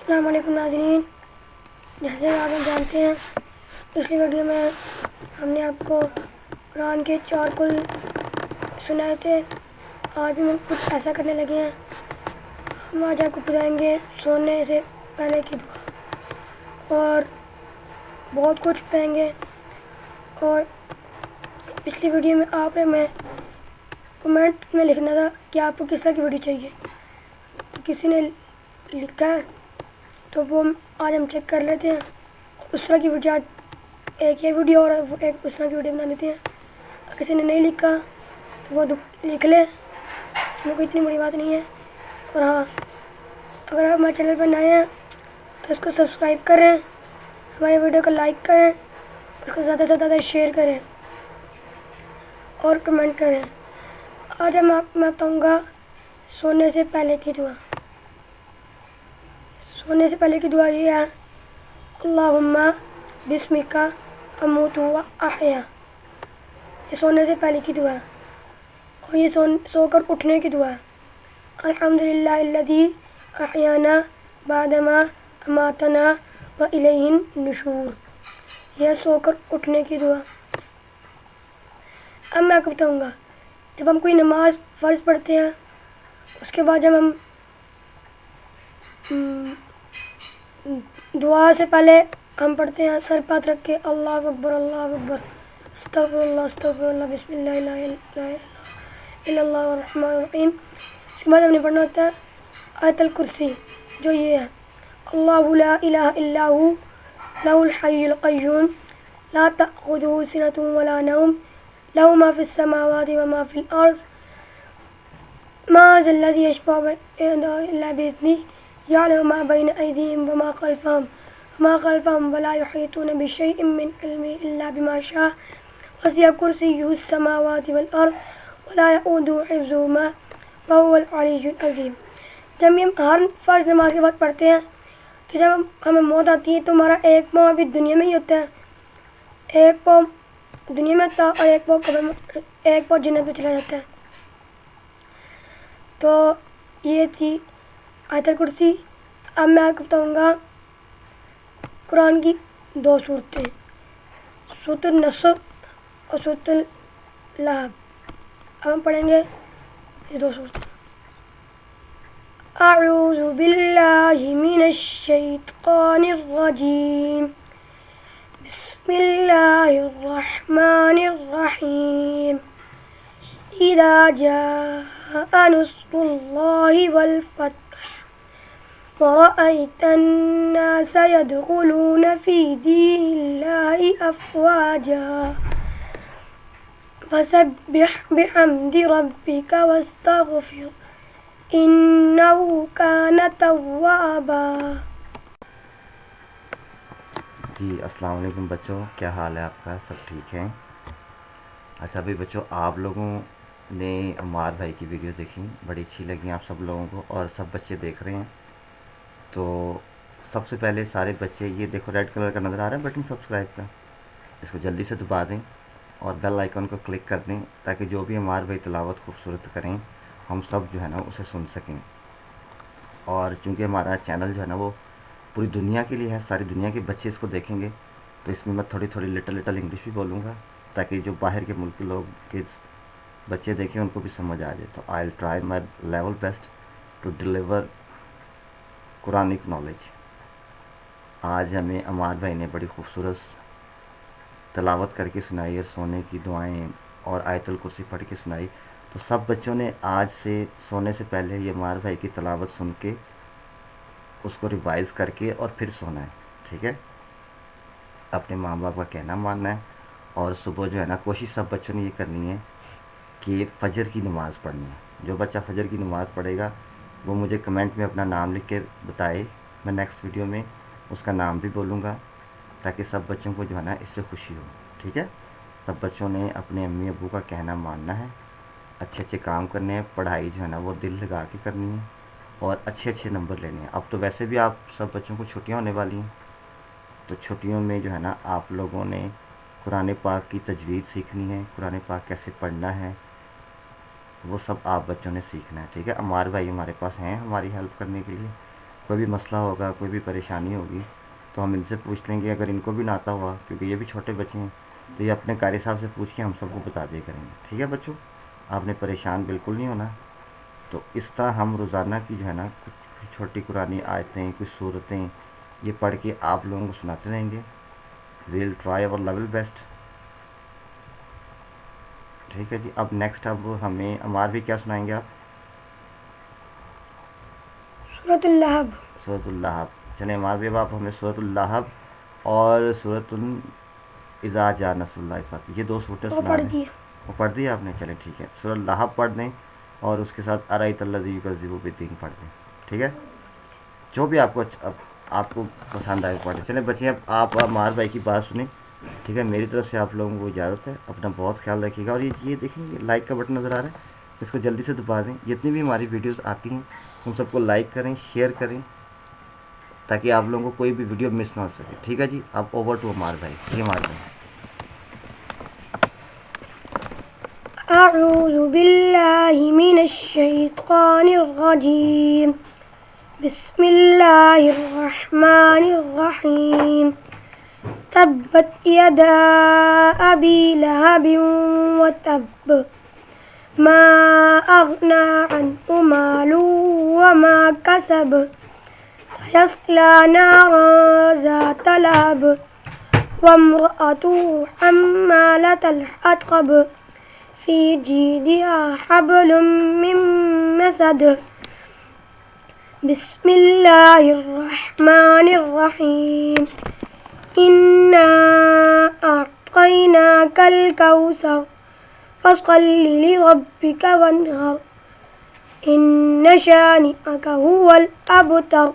السلام علیکم ناظرین، جیسے آپ جانتے ہیں پچھلی ویڈیو میں ہم نے آپ کو قرآن کے 4 کل سنائے تھے۔ آج بھی ہم کچھ ایسا کرنے لگے ہیں۔ ہم آج آپ کو بتائیں گے سونے سے پہلے کی دعا اور بہت کچھ بتائیں گے۔ اور پچھلی ویڈیو میں آپ نے ہمیں کمنٹ میں لکھنا تھا کہ آپ کو کس طرح کی ویڈیو چاہیے، تو کسی نے لکھا ہے تو وہ آج ہم چیک کر لیتے ہیں۔ اس طرح کی ویڈیو، آج ایک یہ ویڈیو اور ایک اس طرح کی ویڈیو بنا لیتے ہیں۔ کسی نے نہیں لکھا تو وہ لکھ لے، اس میں کوئی اتنی بڑی بات نہیں ہے۔ اور ہاں، اگر آپ ہمارے چینل پر نئے ہیں تو اس کو سبسکرائب کریں، ہماری ویڈیو کو لائک کریں، اس کو زیادہ سے زیادہ شیئر کریں اور کمنٹ کریں۔ آج میں بتاؤں گا سونے سے پہلے کی دعا۔ سونے سے پہلے کی دعا یہ ہے: اللہم بسمک اموت و احیا۔ یہ سونے سے پہلے کی دعا ہے، اور یہ سو کر اٹھنے کی دعا ہے۔ الحمدللہ الذی احیانا بعدما اماتنا و الیہ النشور۔ یہ سو کر اٹھنے کی دعا۔ اب میں آپ کو بتاؤں گا، جب ہم کوئی نماز فرض پڑھتے ہیں، اس کے بعد جب ہم دعا سے پہلے ہم پڑھتے ہیں سر پہ ہاتھ رکھ کے اللہ اکبر استغفر اللہ بسم اللہ لا الہ الا اللہ الرحمن الرحیم۔ اس کے بعد ہم نے پڑھنا ہوتا ہے آیت الکرسی، جو یہ ہے: اللہ لا الہ الا ہو لہ الحی القیوم لا تأخذہ سنۃ ولا نوم لہ ما فی السماوات وما فی الارض ما ذا الذی یشفع عنده الا بإذنہ یعلم ما بین ایدیہم وما خلفہم ولا یحیطون بشیء من علمہ الا بما شاء وسع کرسیہ السماوات والارض ولا یؤودہ حفظہما وہو العلی العظیم۔ جب ہم ہر فرض نماز کے بعد پڑھتے ہیں تو جب ہمیں موت آتی ہے تو ہمارا ایک پاؤں ابھی دنیا میں ہی ہوتا ہے، ایک پاؤں دنیا میں ہوتا ہے اور ایک پاؤں جنت میں چلا جاتا ہے۔ تو یہ تھی آیت الکرسی۔ اب میں آپ کو بتاؤں گا قرآن کی 2 سورتیں، سورۃ النصر اور سورۃ اللہب۔ اب ہم پڑھیں گے یہ 2 سورتیں۔ اعوذ باللہ من الشیطان الرجیم، بسم اللہ الرحمن الرحیم۔ اذا جاء نصر اللہ والفتح وَرَأَيْتَ النَّاسَ يَدْخُلُونَ فِي دِينِ اللَّهِ أَفْوَاجًا فَسَبِّحْ بِحَمْدِ رَبِّكَ وَاسْتَغْفِرْهُ إِنَّهُ كَانَ تَوَّابًا۔ جی السلام علیکم بچوں، کیا حال ہے آپ کا؟ سب ٹھیک ہیں؟ اچھا بھی بچوں، آپ لوگوں نے عمار بھائی کی ویڈیو دیکھی، بڑی اچھی لگی آپ سب لوگوں کو، اور سب بچے دیکھ رہے ہیں۔ تو سب سے پہلے سارے بچے یہ دیکھو ریڈ کلر کا نظر آ رہا ہے بٹن سبسکرائب کا، اس کو جلدی سے دبا دیں اور بیل آئیکن کو کلک کر دیں، تاکہ جو بھی ہمارے بھائی تلاوت خوبصورت کریں ہم سب جو ہے نا اسے سن سکیں۔ اور چونکہ ہمارا چینل جو ہے نا وہ پوری دنیا کے لیے ہے، ساری دنیا کے بچے اس کو دیکھیں گے، تو اس میں میں تھوڑی لٹل انگلش بھی بولوں گا، تاکہ جو باہر کے ملک کے لوگ کے بچے دیکھیں ان کو بھی سمجھ آ جائے۔ تو I will try my level best to deliver Quranic knowledge. آج ہمیں عمار بھائی نے بڑی خوبصورت تلاوت کر کے سنائی، اور سونے کی دعائیں اور آیت الکرسی پڑھ کے سنائی۔ تو سب بچوں نے آج سے سونے سے پہلے یہ عمار بھائی کی تلاوت سن کے اس کو ریوائز کر کے اور پھر سونا ہے، ٹھیک ہے؟ اپنے ماں باپ کا کہنا ماننا ہے، اور صبح جو ہے نا کوشش سب بچوں نے یہ کرنی ہے کہ فجر کی نماز پڑھنی ہے۔ جو بچہ فجر کی نماز پڑھے گا وہ مجھے کمنٹ میں اپنا نام لکھ کے بتائے، میں نیکسٹ ویڈیو میں اس کا نام بھی بولوں گا، تاکہ سب بچوں کو جو ہے نا اس سے خوشی ہو، ٹھیک ہے؟ سب بچوں نے اپنے امی ابو کا کہنا ماننا ہے، اچھے کام کرنے ہیں، پڑھائی جو ہے نا وہ دل لگا کے کرنی ہے، اور اچھے نمبر لینے ہیں۔ اب تو ویسے بھی آپ سب بچوں کو چھٹیاں ہونے والی ہیں، تو چھٹیوں میں جو ہے نا آپ لوگوں نے قرآن پاک کی تجوید سیکھنی ہے، قرآن پاک کیسے پڑھنا ہے وہ سب آپ بچوں نے سیکھنا ہے، ٹھیک ہے؟ عمار بھائی ہمارے پاس ہیں ہماری ہیلپ کرنے کے لیے، کوئی بھی مسئلہ ہوگا، کوئی بھی پریشانی ہوگی تو ہم ان سے پوچھ لیں گے. اگر ان کو بھی نہ آتا ہوا، کیونکہ یہ بھی چھوٹے بچے ہیں، تو یہ اپنے قاری صاحب سے پوچھ کے ہم سب کو بتا دیا کریں گے. ٹھیک ہے بچوں، آپ نے پریشان بالکل نہیں ہونا. تو اس طرح ہم روزانہ کی جو ہے نا کچھ چھوٹی قرآنی آیتیں، کچھ صورتیں یہ پڑھ کے آپ لوگوں کو سناتے رہیں گے. ویل ٹرائی اور لیول بیسٹ. ٹھیک ہے جی. اب نیکسٹ اب ہمیں عمار بھی کیا سنائیں گے آپ؟ سورۃ اللہب. سورۃ اللہب. چلیں عمار بھی اب آپ ہمیں سورۃ اللہب اور سورۃ اذا جاء نصر اللہ فتح، یہ دو صورتیں وہ سنا پڑھ دیں. دیے. وہ پڑھ دی آپ نے؟ چلیں ٹھیک ہے. سورۃ اللہب پڑھ دیں اور اس کے ساتھ ارایت الذی یکذب بالدین پڑھ دیں. ٹھیک ہے، جو بھی آپ کو پسند آئے پڑھیں. چلیں بچے اب آپ عمار بھائی کی بات سنیں. ٹھیک ہے، میری طرف سے آپ لوگوں کو اجازت ہے. اپنا بہت خیال رکھیے گا. اور یہ دیکھیں، یہ لائک کا بٹن نظر آ رہا ہے، اس کو جلدی سے دبا دیں. جتنی بھی ہماری ویڈیوز آتی ہیں ان سب کو لائک کریں، شیئر کریں، تاکہ آپ لوگوں کو کوئی بھی ویڈیو مس نہ ہو سکے. ٹھیک ہے جی. اب اوور ٹو عمار بھائی. جی عمار بھائی. اعوذ باللہ من الشیطان الرجیم. بسم اللہ الرحمن الرحیم. تبت یدا ابی لہب وتب ما اغنى عنه ماله وما كسب سيصلى نارا ذات لهب وامرأته حمالة الحطب في جيدها حبل من مسد. بسم الله الرحمن الرحيم. إنا أعطيناك الكوثر فصل لربك وانهر إن شانئك هو الأبتر.